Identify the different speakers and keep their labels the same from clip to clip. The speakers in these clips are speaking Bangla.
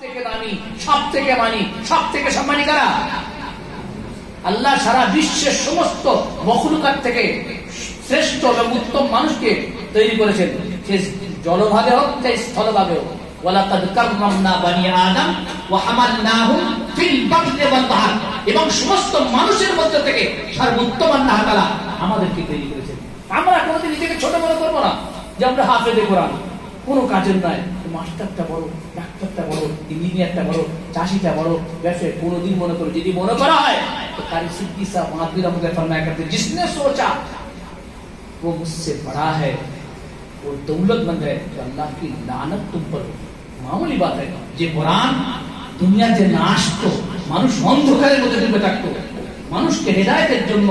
Speaker 1: থেকে দামি, সব থেকে মানি, সব থেকে সম্মানী কারা? আল্লাহ সারা বিশ্বের সমস্ত মখলুকাত থেকে শ্রেষ্ঠ এবং উত্তম মানুষকে তৈরি করেছেন, সে জলভাগে হোক চাই স্থলভাগে হোক। ওয়ালাকাদ কাররামনা বানি আদম ওয়া হামালনাহুম ফিল বাররি ওয়াল বাহর, এবং সমস্ত মানুষের মধ্যে থেকে সর্বোত্তম আল্লাহ তাআলা আমাদেরকে তৈরি করেছেন। আমরা কোনোদিন নিজেকে ছোট বড় করবো না যে আমরা হাফেজে কোরআন, কোনো কাজের নয়। মাস্টারটা বড়, ডাক্তারটা বড়, ইঞ্জিনিয়ারটা বড়, চাষিটা বড়, ব্যবসায় কোনোদিন মনে করো, যদি মনে করা হয় তো কারি সিদ্দিক সাহেব মহাদ্দির রহমতুল্লাহ ফরমায়া করতে, जिसने सोचा वो मुझसे बड़ा है, वो दौलतमंद है, तो अल्लाह की लानत तुम पर हो। मामूली बात है যে কোরআন দুনিয়া যে নাশতো, মানুষ অন্ধকারের মধ্যে ডুবে থাকতো, মানুষকে হেদায়েতের জন্য,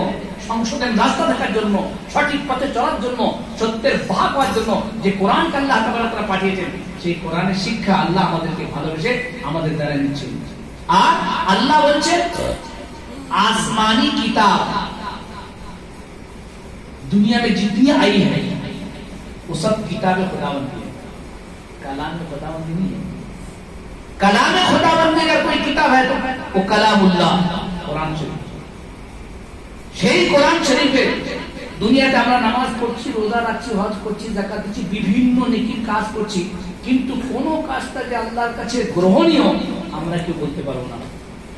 Speaker 1: সংশোধন রাস্তা দেখার জন্য, সঠিক পথে চলার জন্য, সত্যের বাহক হওয়ার জন্য যে কোরআনকে আল্লাহ তাআলা পাঠিয়েছেন, সেই কোরআনের শিক্ষা আল্লাহ আমাদেরকে ভালোবেসে আমাদের দ্বারা নিচ্ছেন। আর আল্লাহ বলছেন आसमानी किताब दुनिया में जितनी आई है वो सब किताबें खुदावंद की है, कलाम में खुदावंद नहीं है। कलाम में खुदावंद अगर कोई किताब है तो वो कलामुल्लाह कुरान शरीफ। সেই কোরআন শরীফে দুনিয়াতে আমরা নামাজ পড়ছি, রোজা রাখছি, হজ করছি, যাকাত দিচ্ছি, বিভিন্ন নেকির কাজ করছি, কিন্তু কোন কাজটা যে আল্লাহর কাছে গ্রহণীয় আমরা কেউ বলতে পারবো না।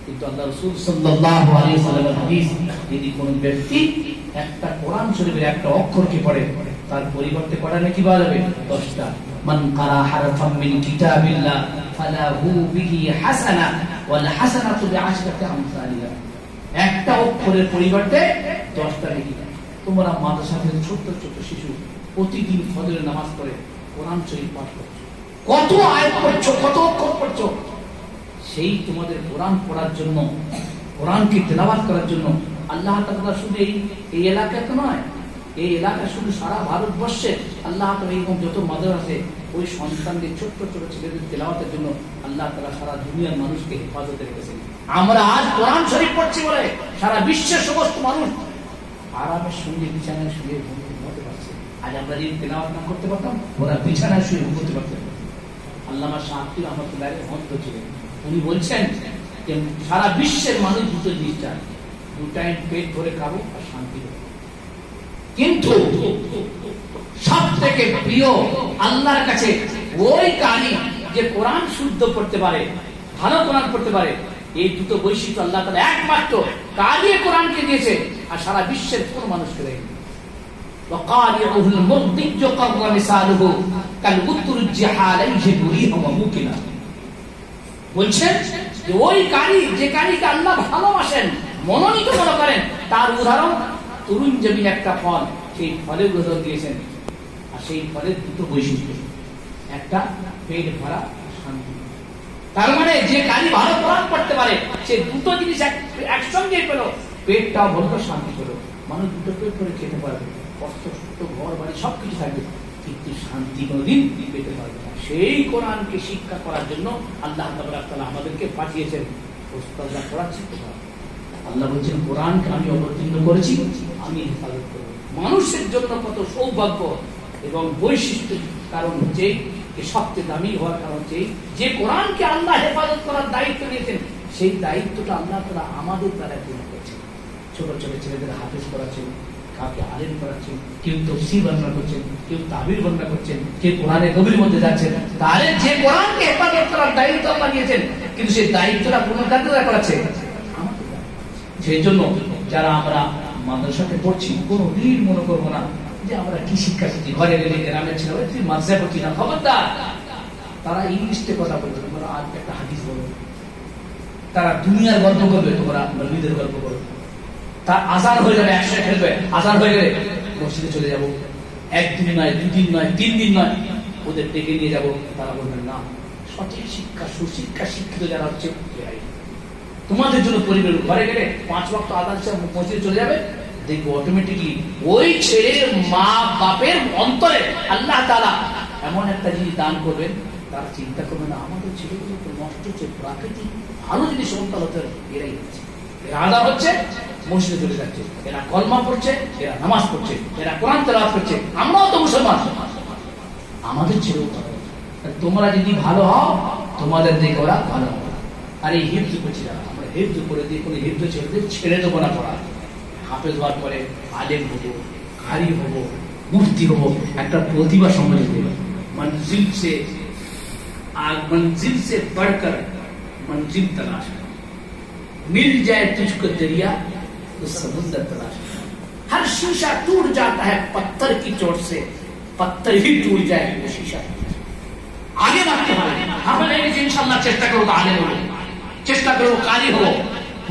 Speaker 1: কিন্তু আল্লাহ রাসূল সাল্লাল্লাহু আলাইহি ওয়াসাল্লামের হাদিস, যদি কোন ব্যক্তি একটা কোরআন শরীফের একটা অক্ষরকে পড়ে, তার পরিবর্তে কটা নেকি পাওয়া যাবে? 10টা। মান কারা হারফাম মিন কিতাবিল্লাহ ফালাহু বিহি হাসানা ওয়াল হাসানাতু বিআশরাতি আমসালিহা। একটা অক্ষরের পরিবর্তে 10টা নেকি। তোমরা মাদ্রাসাতে ছোট ছোট শিশু প্রতিদিন ফজরের নামাজ পড়ে কোরআন শরীফ পাঠ করছো, কত আয়াত পড়ছো, কত অক্ষর পড়ছো, সেই তোমাদের কোরআন পড়ার জন্য, কোরআনকে তেলাওয়াত করার জন্য আল্লাহ তাআলা শুধু এই এলাকাতে নয়, এই এলাকা শুধু সারা ভারতবর্ষে আল্লাহ তাআলা এরকম যত মাদ্রাসা আছে, ওই সন্তানদের ছোট্ট ছোট ছেলেদের তেলাওয়াতের জন্য আল্লাহ তাআলা সারা দুনিয়ার মানুষকে হেফাজতে রেখেছেন। আমরা আজ কোরআন শরীফ পড়ছি বলে সারা বিশ্বের সমস্ত মানুষ আরামের সঙ্গে বিছানায় শুয়ে ঘুমোতে পারছে। আজ আমরা যদি তেলাওয়াত না করতে পারতাম, ওরা বিছানায় শুয়ে ঘুমোতে পারতেন। আল্লামা শাহী রহমাতুল্লাহ আলাইহি মন্ত ছিলেন, উনি বলছেন যে সারা বিশ্বের মানুষ দুটো জিনিস চায়, 2 টাইম পেট ভরে খাবো আর শান্তি হবে। কিন্তু সব থেকে প্রিয় আল্লাহর কাছে ওই কারি যে কোরআন শুদ্ধ পড়তে পারে, ভালো কোরআন পড়তে পারে। এই দুটো বৈশিষ্ট্য আল্লাহ তাআলা একমাত্র কারি কোরআনকে দিয়েছে, আর সারা বিশ্বের কোন মানুষকে দেয়নি। ওয়াকারিউল মুরদিজ্জু কাররা মিসালুহু কাল উতরুজ্জিহালাইহি দুরিহা ওয়া মুকিনা। বলছেন যে ওই কারি, যে কারিকে আল্লাহ ভালোবাসেন, মনোনীত মনে করেন, তার উদাহরণ তরুণ জমিন একটা ফল, সেই ফলের উদাহরণ দিয়েছেন। আর সেই ফলের দুটো বৈশিষ্ট্য, একটা পেট ভরা, শান্তি। তার মানে যে কারি ভালো কোরআন পড়তে পারে, সে দুটো জিনিস একসঙ্গে পেল, পেটটাও ভরলো, শান্তি পেল। মানুষ দুটো পেট করে খেতে পারবে, কষ্ট ঘর বাড়ি সবকিছু থাকবে, কিন্তু শান্তি কোনদিন পেতে পারবে না। সেই কোরআনকে শিক্ষা করার জন্য আল্লাহ তাআলা আমাদেরকে পাঠিয়েছেন। ওস্তাদরা পড়াচ্ছি, আল্লাহ বলছেন কোরআনকে আমি অবতীর্ণ করেছি, আমি হেফাজত করব। মানুষের জন্য কত সৌভাগ্য এবং বৈশিষ্ট্য কারণ হচ্ছে, সবচেয়ে দামি হওয়ার কারণ হচ্ছে যে কোরআনকে আল্লাহ হেফাজত করার দায়িত্ব নিয়েছেন, সেই দায়িত্বটা আল্লাহ তাআলা আমাদের দ্বারা পূরণ করছেন। ছোট ছোট ছেলেদের হাফেজ করাচ্ছেন, কাউকে আলেম করাচ্ছেন, কেউ তাফসীর বর্ণনা করছেন, কেউ তাবির বর্ণনা করছেন, কেউ কোরআনের গভীর মধ্যে যাচ্ছেন। তাহলে যে কোরআনকে হেফাজত করার দায়িত্ব আল্লাহ নিয়েছেন, কিন্তু সেই দায়িত্বটা পূরণ কারা করাচ্ছে? আমাদের। সেই জন্য যারা আমরা মাদ্রাসাতে পড়ছি, কোনো দিন মনে করবো না যে আমরা কি শিক্ষা শিখছি। ঘরে গেলে গ্রামের ছিল তুই মাদ্রাসা পড়ছি না, খবরদার। তারা ইংলিশে কথা বলবে, তোমরা আজ একটা হাদিস বলো, তারা দুনিয়ার গল্প করবে, তোমরা নবীদের গল্প করবে। তার আজান হয়ে যাবে, একসাথে খেলবে, আজান হয়ে গেলে মসজিদে চলে যাবো, 1 দিন নয়, 2 দিন নয়, 3 দিন নয়, ওদের ডেকে নিয়ে যাবো। তারা বলবেন না, সঠিক শিক্ষা, সুশিক্ষা শিক্ষিত যারা হচ্ছে তোমাদের জন্য পরিবার। ঘরে গেলে 5 ওয়াক্ত আজান মসজিদে চলে যাবে, দেখবো অটোমেটিকলি ওই ছেলের মা বাপের অন্তরে আল্লাহ তাআলা এমন একটা জিনিস দান করবেন, তার চিন্তা করবে না আমাদের ছেলেগুলো তো নষ্ট হচ্ছে, প্রাকৃতিক ভালো জিনিস সন্তান হতে এরাই হচ্ছে, এরা আদা হচ্ছে, মসজিদে চলে যাচ্ছে, এরা কলমা পড়ছে, এরা নামাজ পড়ছে, এরা কোরআন তেলাওয়াত করছে। আমরাও তো মুসলমান, আমাদের ছেলেও। তোমরা যদি ভালো হও, তোমাদের দিকে ওরা ভালো হবে। আর এই হিফজ করছি না, আমরা হিফজ করে দিই, কোনো হিফজ ছেড়ে দেবো না পড়া। হাফেজ হওয়ার পরে আলেম হবো, কারি হবো, মুফতি হবো, একটা প্রতিভা সমাজে দেবে। मंजिल से बढ़कर मंजिल तलाश कर, मिल जाए तुझको दरिया तो समुद्र तलाश कर। हर शीशा टूट जाता है पत्थर की चोट से, पत्थर ही टूट जाए वो शीशा। आगे बढ़ते हैं हमें इंशाल्लाह चेष्टा करो आगे बढ़ो, चेष्टा करो कारी हो,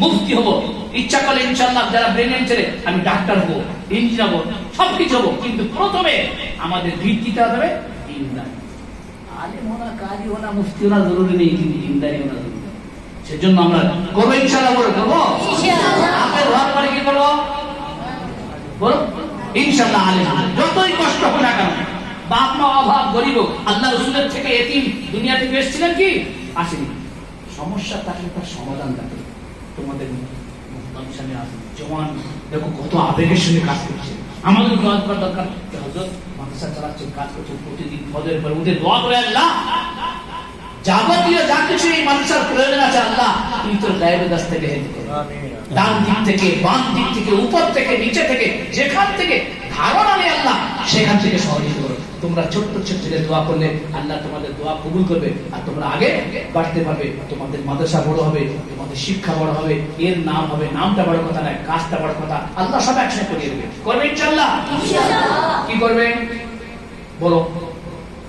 Speaker 1: मुफ्ती हो, इच्छा করলে ইনশাআল্লাহ যারা ব্রেনের ছেলে আমি ডাক্তার হবো, ইঞ্জিনিয়ার হবো, সবকিছু হবো, কিন্তু প্রথমে আমাদের ভিত্তিটা হবে ইমানদারি। আলেম হোনা, কারি হোনা, মুফতি হোনা জরুরি নেই, কিন্তু ইমানদারি হোনা জরুরি। সেজন্য আমরা করবো ইনশাআল্লাহ, বলো করবো ইনশাআল্লাহ। আপনি দোয়া করে কি করবো বলো ইনশাআল্লাহ। আলেম যতই কষ্ট হোক না কেন, বাপ মা অভাব গরিব, আল্লাহ রাসূলের থেকে এতিম দুনিয়াতে এসেছিলেন কি আসেনি। সমস্যা থাকলে তার সমাধান থাকে। তোমাদের সামনে আসুন জওয়ান, দেখো কত আবেগের সঙ্গে কাজ করছে। আমাদের দোয়া করার দরকার, হযরত মাদ্রাসা চালাচ্ছেন, কাজ করছেন, প্রতিদিন ফজরের পরে উঠে দোয়া করে আল্লাহ যাবতীয় যা কিছু এই মাদ্রাসার প্রয়োজন আছে আল্লাহ তুমি তোর গায়েবের কাছ থেকে হেল্প করো। ডান দিক থেকে, বাম দিক থেকে, উপর থেকে, নিচে থেকে, যেখান থেকে ধারণা নেই আল্লাহ সেখান থেকে সহযোগিতা করো। তোমরা ছোট্ট ছোট্ট দোয়া করলে আল্লাহ তোমাদের দোয়া কবুল করবে, আর তোমরা আগে বাড়তে পারবে। তোমাদের মাদ্রাসা বড় হবে, তোমাদের শিক্ষা বড় হবে, এর নাম হবে, নামটা বড় কথা নয়, কাজটা বড় কথা। আল্লাহ সব একসাথে করিয়ে দেবে। করবে ইনশাআল্লাহ। কি করবে বলো?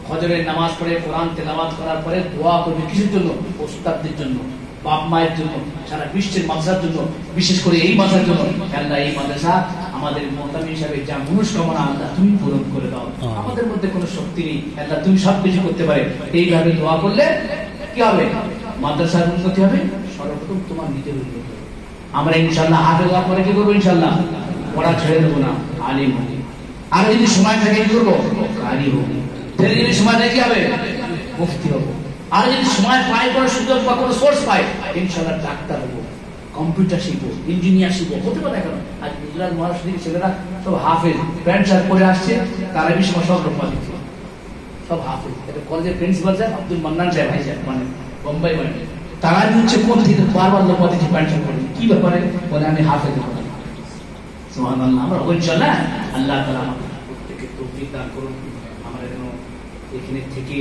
Speaker 1: ফজরের নামাজ পড়ে কোরআন তেলাওয়াত করার পরে দোয়া করবে কিসের জন্য? ওস্তাদদের জন্য, বাপ মায়ের জন্য, সারা বিশ্বের মাদ্রাসার জন্য, বিশেষ করে এই মাদ্রাসার জন্য। আল্লাহ এই মাদ্রাসা আমাদের মোহতামি হিসাবে যা মনস্কামনা আল্লাহ তুমি পূরণ করে দাও। আমাদের মধ্যে কোনো শক্তি নেই, আল্লাহ তুমি সব কিছু করতে পারে। এইভাবে দোয়া করলে কি হবে? মাদ্রাসার উন্নতি হবে, সর্বপ্রথম তোমার নিজের উন্নতি হবে। আমরা ইনশাআল্লাহ হাফেজ হওয়ার পরে কি করবো? ইনশাআল্লাহ পড়া ছেড়ে দেবো না, আলিম হবে। আর যদি সময় থাকে কি করবো? কারি হবে। যদি সময় থাকে কি হবে? মুফতি হবো। আর যদি সময় পাই, কোনো সুযোগ বা কোনো সোর্স পাই, ইনশাআল্লাহ ডাক্তার হবো, কম্পিউটার শিখবো, ইঞ্জিনিয়ার শিখবো, হতে পারে। কেন আজ গুজরাট মহারাষ্ট্র থেকে ছেলেরা সব হাফেজ, প্যান্ট শার্ট পরে আসছে, তারা সময় সব রকম দিচ্ছে, সব হাফেজ। কলেজের প্রিন্সিপাল স্যার আব্দুল মান্নান সাহেব, ভাই সাহেব, মানে বোম্বাই, মানে তারা হচ্ছে কোন থেকে বারবার লোক দিচ্ছে প্যান্ট শার্ট পরে। কি ব্যাপারে? বলে আমি হাফেজ হবো। সুবহানাল্লাহ। আমরা হবো ইনশাআল্লাহ। আল্লাহ তাআলা আমাদের প্রত্যেককে তৌফিক দান করুন। আমরা যেন এখানে থেকে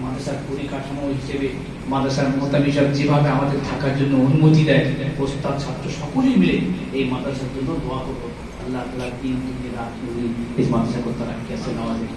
Speaker 1: মাদ্রাসার পরিকাঠামো হিসেবে, মাদ্রাসার মোহতামি হিসাবে যেভাবে আমাদের থাকার জন্য অনুমতি দেয়, ওস্তাদ ছাত্র সকলেই মিলে এই মাদ্রাসার জন্য দোয়া করবো। আল্লাহ তাআলা দিন দুনিয়া রাত এই মাদ্রাসা করতে রাখি আছে। নওয়াজে